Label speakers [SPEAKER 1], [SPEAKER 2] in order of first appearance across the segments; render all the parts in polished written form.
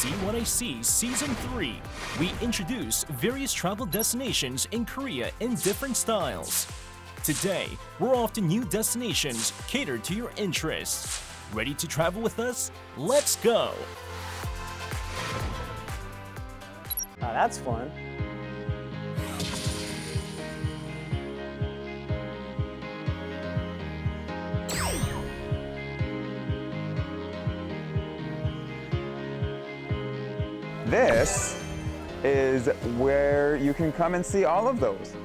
[SPEAKER 1] See What I See Season 3, we introduce various travel destinations in Korea in different styles. Today, we're off to new destinations catered to your interests. Ready to travel with us? Let's go!
[SPEAKER 2] Oh, that's fun.
[SPEAKER 3] This is where you can come and see all of those.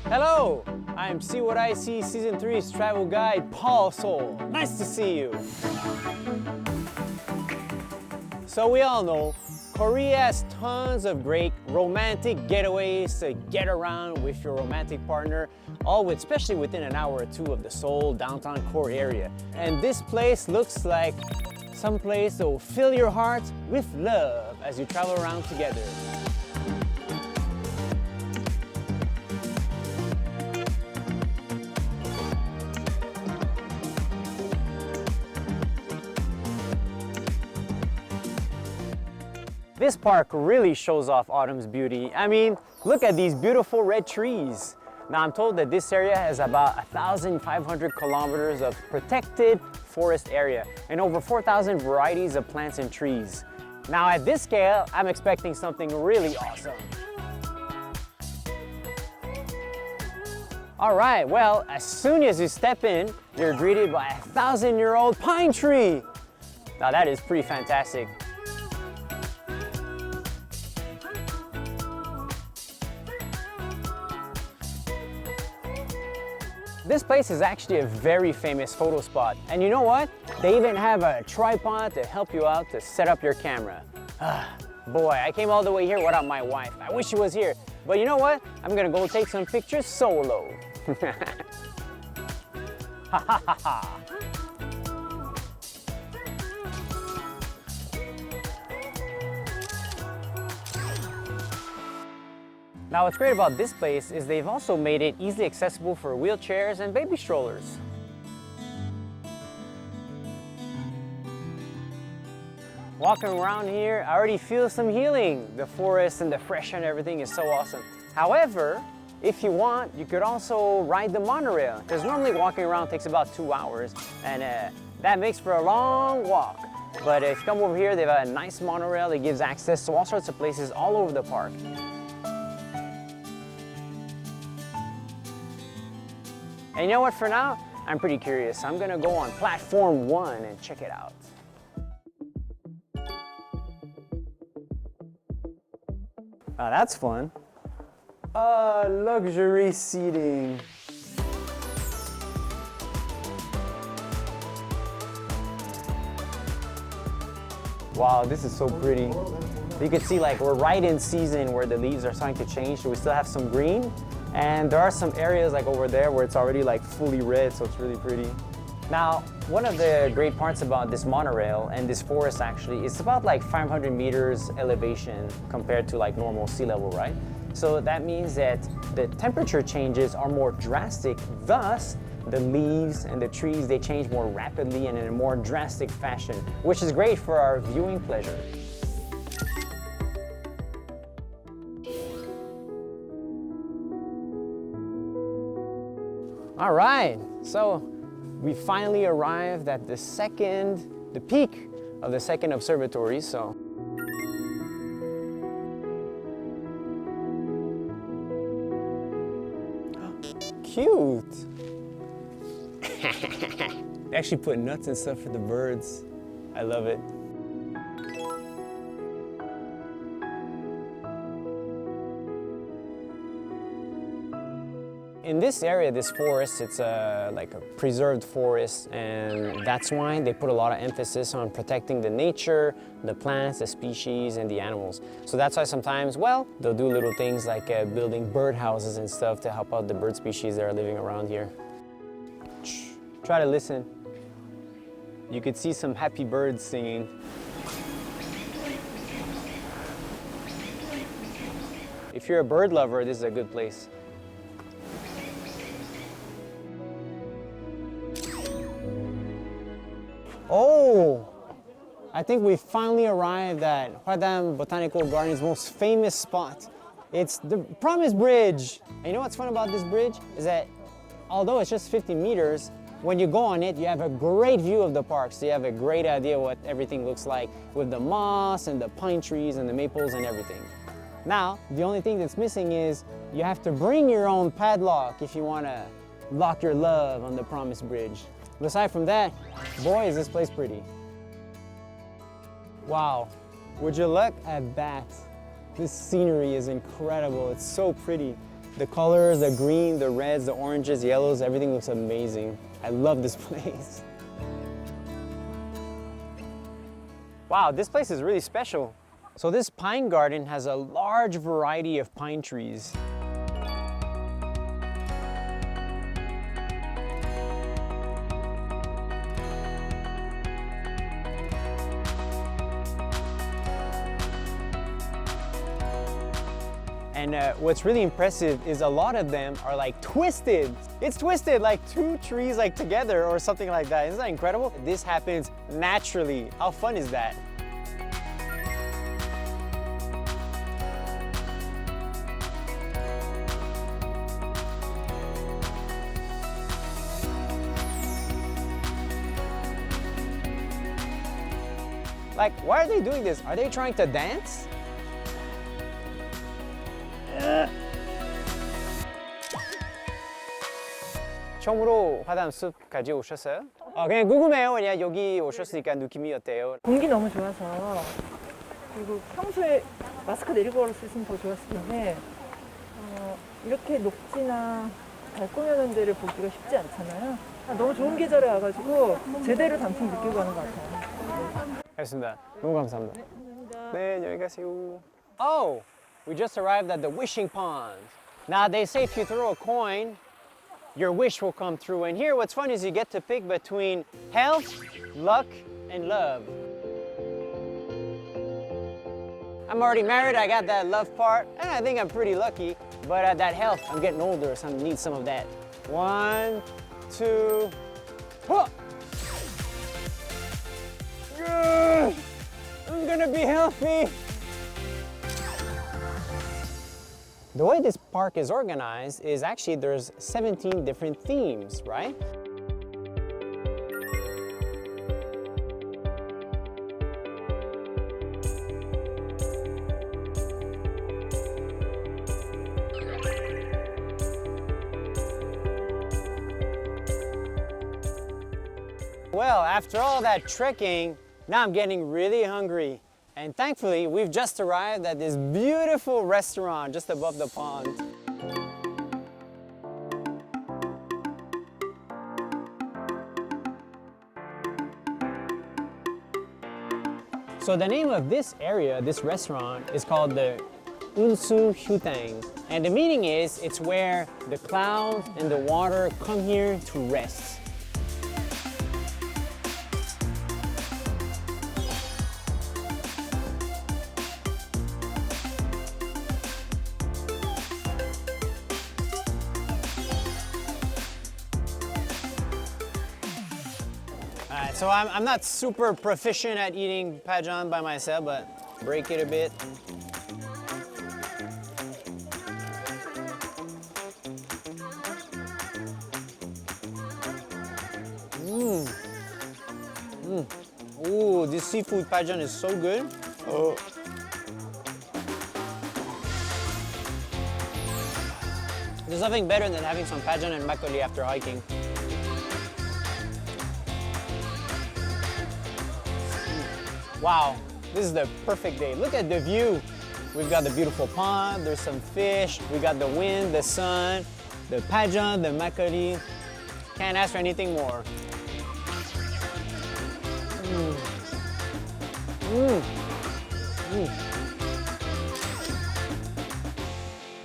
[SPEAKER 2] Hello, I'm See What I See Season 3's travel guide, Paul Seoul. Nice to see you. So we all know, Korea has tons of great romantic getaways to get around with your romantic partner, especially within an hour or two of the Seoul downtown core area. And this place looks like some place that will fill your heart with love as you travel around together. This park really shows off autumn's beauty. I mean, look at these beautiful red trees. Now I'm told that this area has about 1,500 kilometers of protected forest area and over 4,000 varieties of plants and trees. Now at this scale, I'm expecting something really awesome. All right, well, as soon as you step in, you're greeted by a 1,000-year-old pine tree. Now that is pretty fantastic. This place is actually a very famous photo spot. And you know what? They even have a tripod to help you out to set up your camera. Boy, I came all the way here without my wife. I wish she was here. But you know what? I'm gonna go take some pictures solo. Ha ha ha ha. Now what's great about this place is they've also made it easily accessible for wheelchairs and baby strollers. Walking around here, I already feel some healing. The forest and the fresh air and everything is so awesome. However, if you want, you could also ride the monorail, because normally walking around takes about 2 hours, and that makes for a long walk. But if you come over here, they have a nice monorail that gives access to all sorts of places all over the park. And you know what, for now, I'm pretty curious. I'm gonna go on platform 1 and check it out. Oh, that's fun. Luxury seating. Wow, this is so pretty. You can see like we're right in season where the leaves are starting to change, so we still have some green. And there are some areas like over there where it's already like fully red, so it's really pretty. Now, one of the great parts about this monorail and this forest actually, it's about like 500 meters elevation compared to like normal sea level, right? So that means that the temperature changes are more drastic, thus the leaves and the trees, they change more rapidly and in a more drastic fashion, which is great for our viewing pleasure. All right, so we finally arrived at the peak of the second observatory, so. Cute. They actually put nuts and stuff for the birds. I love it. In this area, this forest, it's like a preserved forest, and that's why they put a lot of emphasis on protecting the nature, the plants, the species, and the animals. So that's why sometimes, well, they'll do little things like building bird houses and stuff to help out the bird species that are living around here. Try to listen. You could see some happy birds singing. If you're a bird lover, this is a good place. Oh, I think we finally arrived at Hua-Dam Botanical Garden's most famous spot. It's the Promise Bridge. And you know what's fun about this bridge? Is that although it's just 50 meters, when you go on it, you have a great view of the park. So you have a great idea what everything looks like with the moss and the pine trees and the maples and everything. Now, the only thing that's missing is you have to bring your own padlock if you want to lock your love on the Promise Bridge. But aside from that, boy, is this place pretty. Wow, would you look at that? This scenery is incredible. It's so pretty. The colors, the green, the reds, the oranges, yellows, everything looks amazing. I love this place. Wow, this place is really special. So this pine garden has a large variety of pine trees. And what's really impressive is a lot of them are like twisted. It's twisted like two trees like together or something like that. Isn't that incredible? This happens naturally. How fun is that? Like, why are they doing this? Are they trying to dance? 처음으로 화담 숲까지 오셨어요? 그냥 궁금해요. 그냥 여기 오셨으니까 느낌이 어때요?
[SPEAKER 4] 공기 너무 좋아서 그리고 평소에 마스크 내리고 걸었으면 더 좋았을 텐데 이렇게 녹지나 잘 꾸며놓은 데를 보기가 쉽지 않잖아요. 너무 좋은 계절에 와가지고 제대로 단풍 느끼고 가는 것 같아요.
[SPEAKER 2] 알겠습니다. 너무 감사합니다. 네, 안녕히 가세요. Oh, we just arrived at the wishing pond. Now they say if you throw a coin, your wish will come true. And here what's fun is you get to pick between health, luck, and love. I'm already married, I got that love part, and I think I'm pretty lucky. But at that health, I'm getting older, so I need some of that. 1, 2, huh! Good! I'm gonna be healthy! The way this park is organized is actually there's 17 different themes, right? Well, after all that trekking, now I'm getting really hungry. And thankfully, we've just arrived at this beautiful restaurant just above the pond. So the name of this area, this restaurant, is called the Unsu Hutang. And the meaning is, it's where the clouds and the water come here to rest. So I'm not super proficient at eating pajan by myself, but break it a bit. Ooh, this seafood pajan is so good. Oh. There's nothing better than having some pajan and makgeolli after hiking. Wow, this is the perfect day. Look at the view. We've got the beautiful pond, there's some fish, we got the wind, the sun. the pageant, the makgeolli. Can't ask for anything more.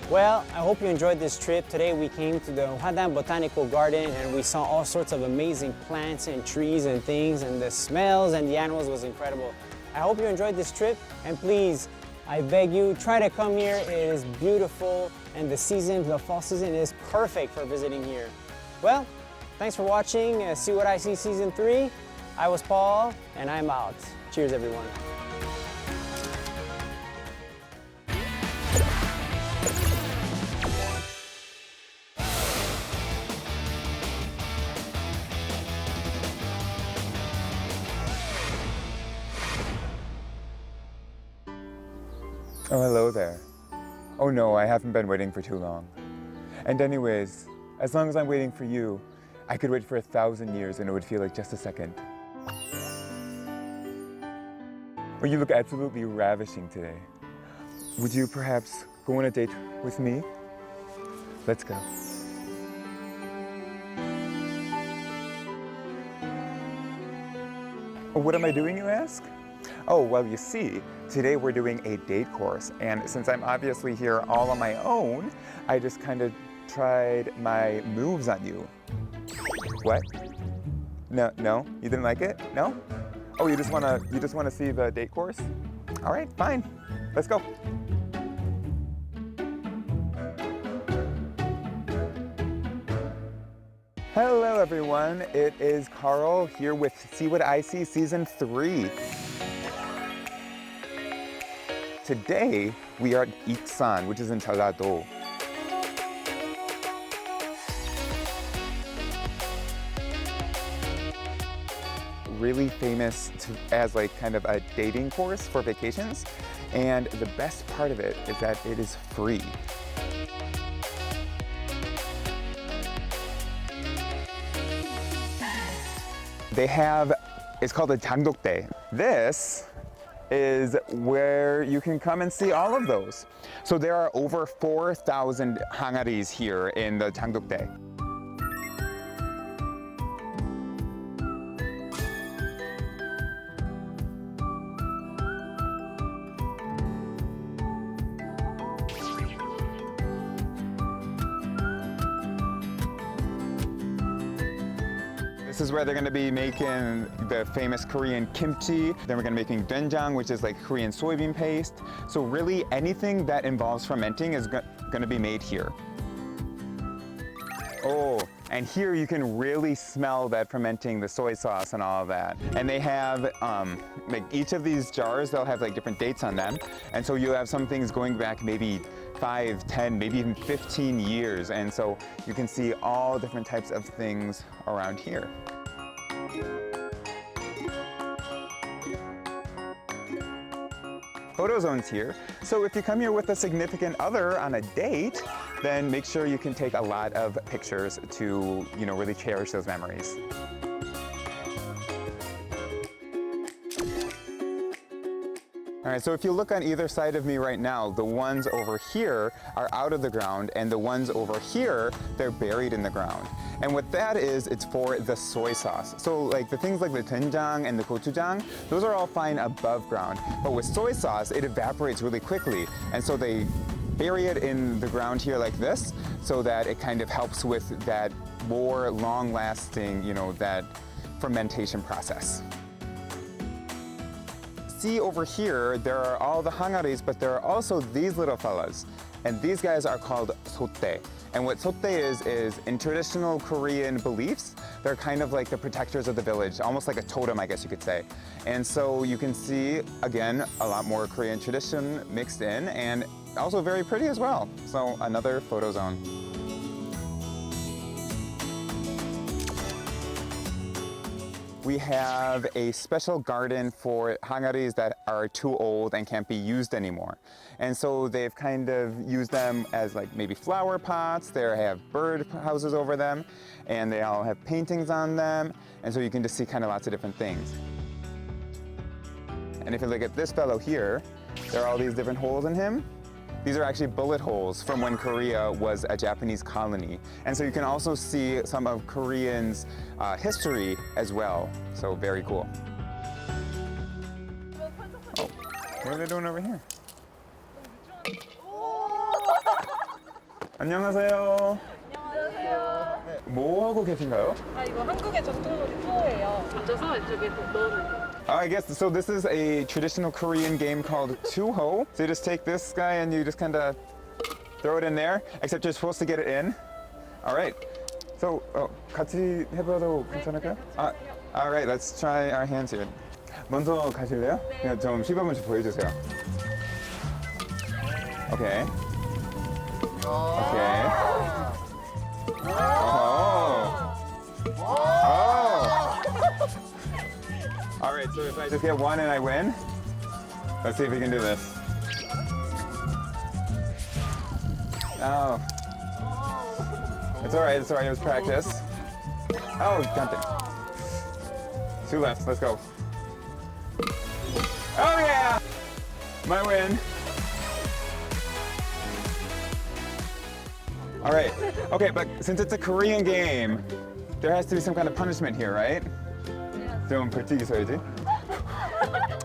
[SPEAKER 2] Well, I hope you enjoyed this trip. Today we came to the Hwadan Botanical Garden and we saw all sorts of amazing plants and trees and things, and the smells and the animals was incredible. I hope you enjoyed this trip, and please, I beg you, try to come here. It is beautiful, and the season, the fall season, is perfect for visiting here. Well, thanks for watching See What I See Season 3. I was Paul, and I'm out. Cheers, everyone.
[SPEAKER 3] Oh, hello there. Oh no, I haven't been waiting for too long. And anyways, as long as I'm waiting for you, I could wait for 1,000 years and it would feel like just a second. Well, you look absolutely ravishing today. Would you perhaps go on a date with me? Let's go. Oh, what am I doing, you ask? Oh, well, you see, today we're doing a date course, and since I'm obviously here all on my own, I just kind of tried my moves on you. What? No, you didn't like it? No? Oh, you just wanna see the date course? All right, fine. Let's go. Hello, everyone. It is Carl here with See What I See Season 3. Today, we are at Iksan, which is in Jeollado. Really famous as like kind of a dating course for vacations. And the best part of it is that it is free. They have, it's called a Jangdokdae. This is where you can come and see all of those. So there are over 4,000 hangaris here in the Jangdokdae. This is where they're going to be making the famous Korean kimchi. Then we're going to be making doenjang, which is like Korean soybean paste. So really anything that involves fermenting is going to be made here. Oh, and here you can really smell that fermenting, the soy sauce and all of that. And they have, like each of these jars, they'll have like different dates on them. And so you have some things going back maybe 5, 10, maybe even 15 years. And so you can see all different types of things around here. Photo zones here. So if you come here with a significant other on a date, then make sure you can take a lot of pictures to, really cherish those memories. All right, so if you look on either side of me right now, the ones over here are out of the ground, and the ones over here, they're buried in the ground. And what that is, it's for the soy sauce. So like the things like the doenjang and the gochujang, those are all fine above ground. But with soy sauce, it evaporates really quickly. And so they bury it in the ground here like this, so that it kind of helps with that more long-lasting, that fermentation process. See over here, there are all the hangaris, but there are also these little fellas. And these guys are called sotte. And what sotte is in traditional Korean beliefs, they're kind of like the protectors of the village, almost like a totem, I guess you could say. And so you can see, again, a lot more Korean tradition mixed in, and also very pretty as well. So another photo zone. We have a special garden for hangaris that are too old and can't be used anymore. And so they've kind of used them as like maybe flower pots. They have bird houses over them, and they all have paintings on them. And so you can just see kind of lots of different things. And if you look at this fellow here, there are all these different holes in him. These are actually bullet holes from when Korea was a Japanese colony. And so you can also see some of Koreans' history as well. So very cool. Oh, what are they doing over here? 안녕하세요.
[SPEAKER 4] 안녕하세요.
[SPEAKER 3] 네, 뭐 하고 계신가요?
[SPEAKER 4] 이거 한국의 전통놀이 투어예요. 앉아서 이쪽에 넣으면 돼요.
[SPEAKER 3] I guess so. This is a traditional Korean game called Tuho. So you just take this guy and you just kind of throw it in there. Except you're supposed to get it in. All right. So 같이 해봐도 괜찮을까요? All right. Let's try our hands here. 먼저 가실래요? 그냥 좀 시범을 좀 보여주세요. Okay. Okay. Oh. Oh. All right, so if I just get one and I win, let's see if we can do this. Oh. It's all right, it was practice. Oh, got it. 2 left, let's go. Oh yeah! My win. All right, okay, but since it's a Korean game, there has to be some kind of punishment here, right? 좀 벌칙 있어야지.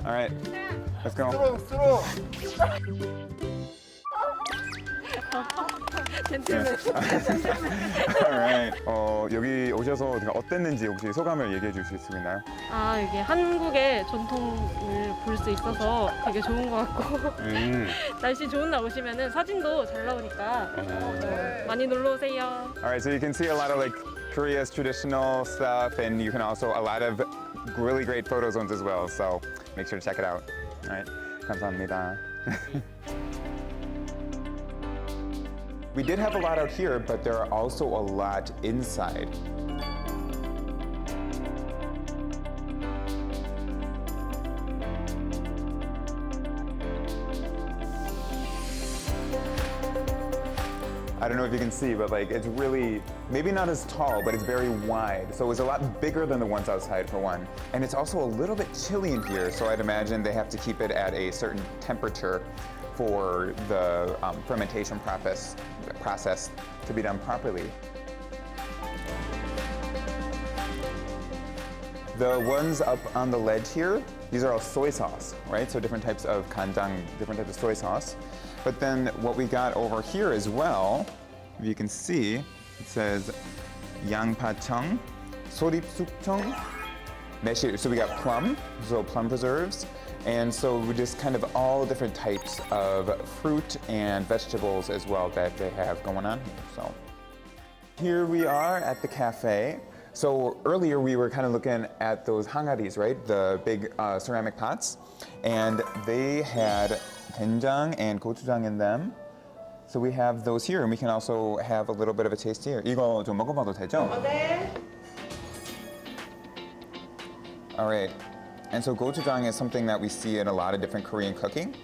[SPEAKER 3] All right, let's go. All right. 여기 오셔서 어땠는지 혹시 소감을 얘기해 주실 수 있나요?
[SPEAKER 5] 이게 한국의 전통을 볼 수 있어서 되게 좋은 것 같고 날씨 좋은 날 오시면은 사진도 잘 나오니까 많이 놀러 오세요.
[SPEAKER 3] All right, so you can see a lot of like Korea's traditional stuff, and you can also a lot of really great photo zones as well. So make sure to check it out. All right, 감사합니다. We did have a lot out here, but there are also a lot inside. I don't know if you can see, but like it's really, maybe not as tall, but it's very wide. So it's a lot bigger than the ones outside for one. And it's also a little bit chilly in here, so I'd imagine they have to keep it at a certain temperature for the fermentation process to be done properly. The ones up on the ledge here, these are all soy sauce, right? So different types of 간장, different types of soy sauce. But then what we got over here as well, if you can see, it says 양파청, 소립숙청, 매실. So we got plum, so plum preserves. And so we just kind of all different types of fruit and vegetables as well that they have going on here. So here we are at the cafe. So earlier we were kind of looking at those hangaris, right? The big ceramic pots. And they had 된장 and gochujang in them. So we have those here, and we can also have a little bit of a taste here. 이거 좀 먹어봐도 되죠?
[SPEAKER 4] 네.
[SPEAKER 3] All right. And so gochujang is something that we see in a lot of different Korean cooking.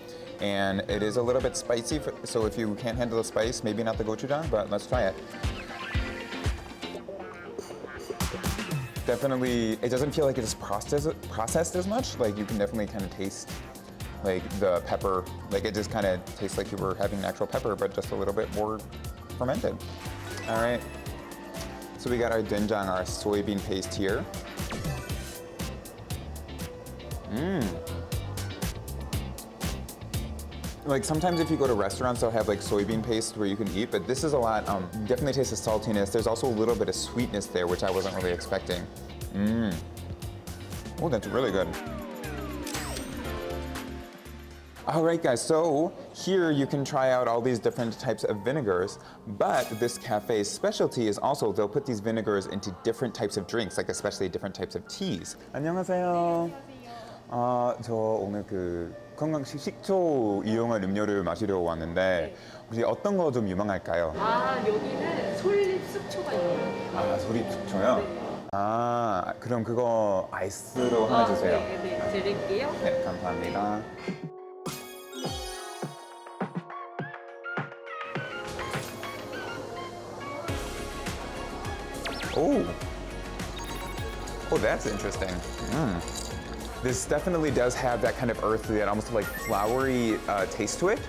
[SPEAKER 3] And it is a little bit spicy, so if you can't handle the spice, maybe not the gochujang, but let's try it. Definitely, it doesn't feel like it's processed as much. Like you can definitely kind of taste like the pepper. Like it just kind of tastes like you were having natural pepper, but just a little bit more fermented. All right. So we got our doenjang, our soybean paste here. Like sometimes if you go to restaurants, they'll have like soybean paste where you can eat, but this is a lot, definitely tastes the saltiness. There's also a little bit of sweetness there, which I wasn't really expecting. Oh, that's really good. All right, guys, so here you can try out all these different types of vinegars, but this cafe's specialty is also they'll put these vinegars into different types of drinks, like especially different types of teas. 안녕하세요. 저 오늘 그 건강식 식초 이용한 음료를 마시려고 왔는데 혹시 어떤 거 좀 유명할까요?
[SPEAKER 5] 여기는 솔잎 숙초가 있어요.
[SPEAKER 3] 소립 숙초요? 그럼 그거 아이스로 하나 주세요.
[SPEAKER 5] 네, 드릴게요.
[SPEAKER 3] 네, 감사합니다. Oh, that's interesting. This definitely does have that kind of earthy, that almost like flowery taste to it.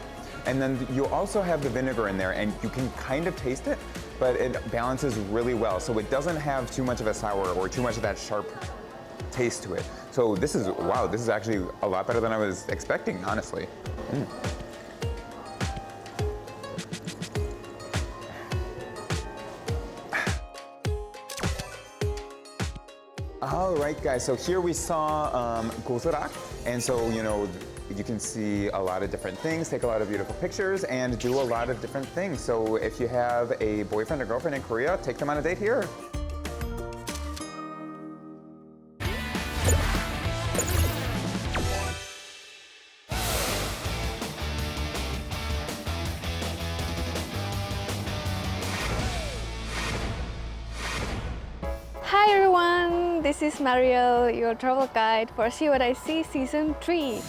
[SPEAKER 3] And then you also have the vinegar in there, and you can kind of taste it, but it balances really well. So it doesn't have too much of a sour or too much of that sharp taste to it. So this is, wow, this is actually a lot better than I was expecting, honestly. All right, guys, so here we saw Goserak, and so, you know, you can see a lot of different things, take a lot of beautiful pictures, and do a lot of different things. So if you have a boyfriend or girlfriend in Korea, take them on a date here.
[SPEAKER 6] Hi everyone, this is Mariel, your travel guide for See What I See Season 3.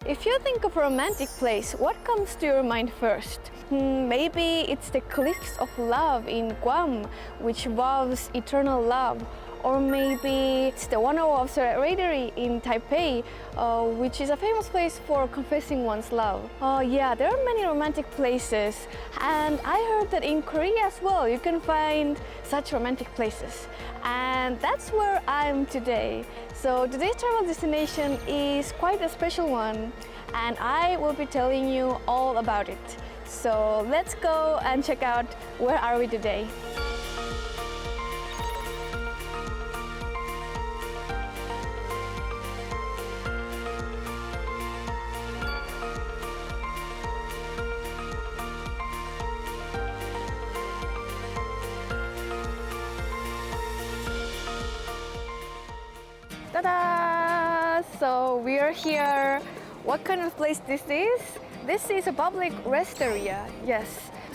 [SPEAKER 6] If you think of a romantic place, what comes to your mind first? Maybe it's the Cliffs of Love in Guam, which vows eternal love. Or maybe it's the Wonder Observatory in Taipei, which is a famous place for confessing one's love. Yeah, there are many romantic places, and I heard that in Korea as well you can find such romantic places. And that's where I'm today. So today's travel destination is quite a special one, and I will be telling you all about it. So let's go and check out where are we today. Ta-da! So we are here. What kind of place this is? This is a public rest area, yes.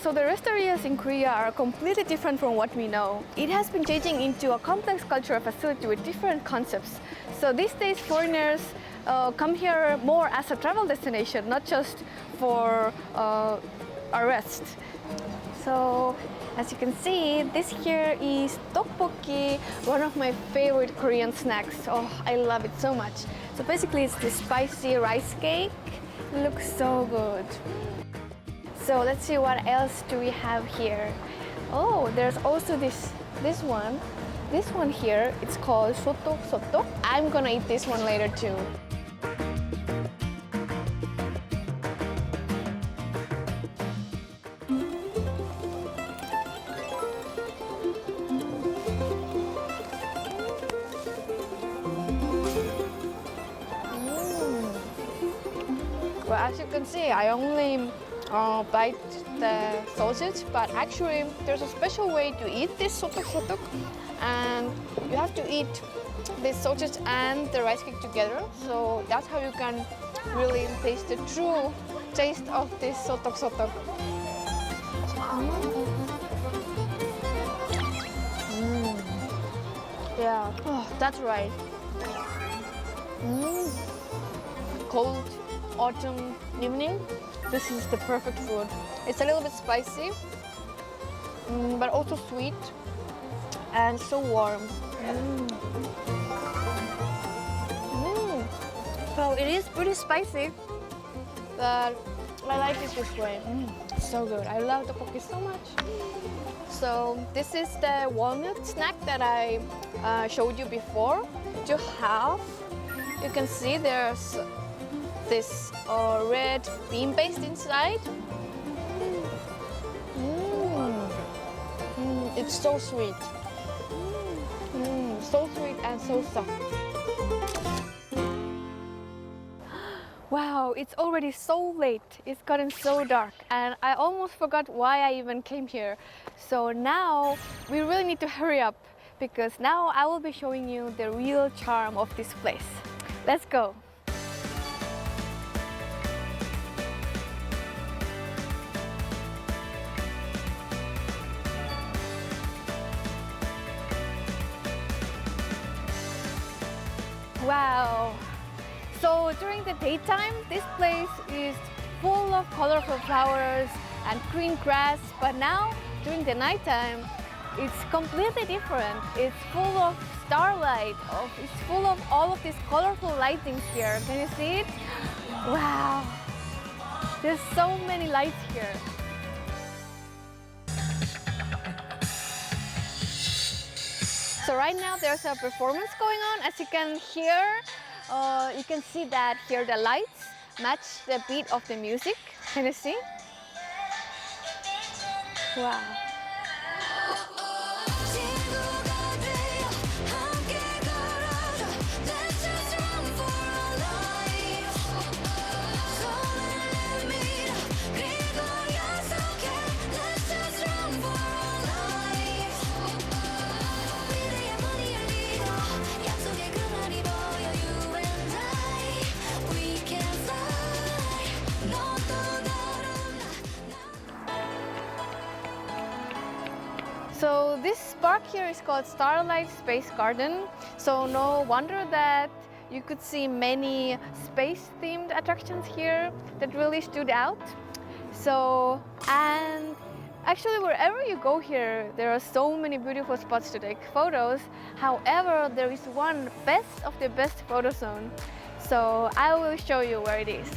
[SPEAKER 6] So the rest areas in Korea are completely different from what we know. It has been changing into a complex cultural facility with different concepts. So these days foreigners come here more as a travel destination, not just for a rest. So as you can see, this here is tteokbokki, one of my favorite Korean snacks. Oh, I love it so much. So basically it's this spicy rice cake. It looks so good. So let's see what else do we have here. Oh, there's also this one. This one here, it's called sotok sotok. I'm gonna eat this one later too. Well, as you can see, I only bite the sausage, but actually there's a special way to eat this sotok sotok, and you have to eat this sausage and the rice cake together. So that's how you can really taste the true taste of this sotok sotok. Yeah, oh, that's right. Cold autumn evening, this is the perfect food. It's a little bit spicy, but also sweet and so warm. So it is pretty spicy, but I like it this way. So good. I love tteokbokki so much. So this is the walnut snack that I showed you before. To have, you can see there's this red bean paste inside. It's so sweet. So sweet and so soft. Wow, it's already so late. It's gotten so dark, and I almost forgot why I even came here. So now we really need to hurry up, because now I will be showing you the real charm of this place. Let's go. Wow. So during the daytime, this place is full of colorful flowers and green grass, but now during the nighttime, it's completely different. It's full of starlight, it's full of all of these colorful lightings here. Can you see it? Wow, there's so many lights here. So right now there's a performance going on. As you can hear, you can see that here the lights match the beat of the music. Can you see? Wow. So this park here is called Starlight Space Garden. So no wonder that you could see many space-themed attractions here that really stood out. So, and actually wherever you go here, there are so many beautiful spots to take photos. However, there is one best of the best photo zone. So I will show you where it is.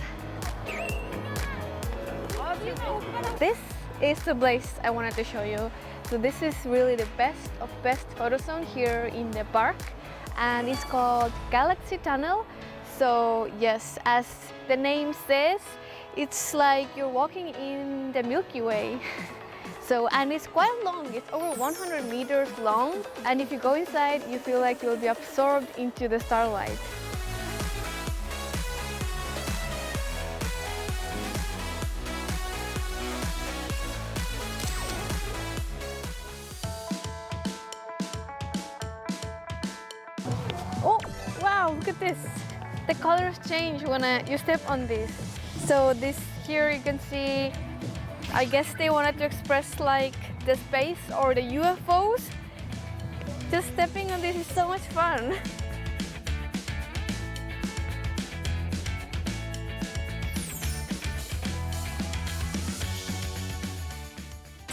[SPEAKER 6] This is the place I wanted to show you. So this is really the best of best photo zone here in the park, and it's called Galaxy Tunnel. So yes, as the name says, it's like you're walking in the Milky Way. So, and it's quite long, it's over 100 meters long, and if you go inside, you feel like you'll be absorbed into the starlight. Oh, wow, look at this. The colors change when you step on this. So this here you can see, I guess they wanted to express like the space or the UFOs. Just stepping on this is so much fun.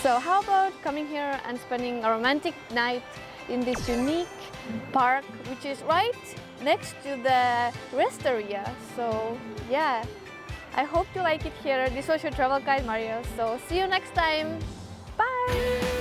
[SPEAKER 6] So how about coming here and spending a romantic night in this unique park, which is right next to the rest area. So yeah, I hope you like it here. This was your travel guide, Mario. So see you next time. Bye!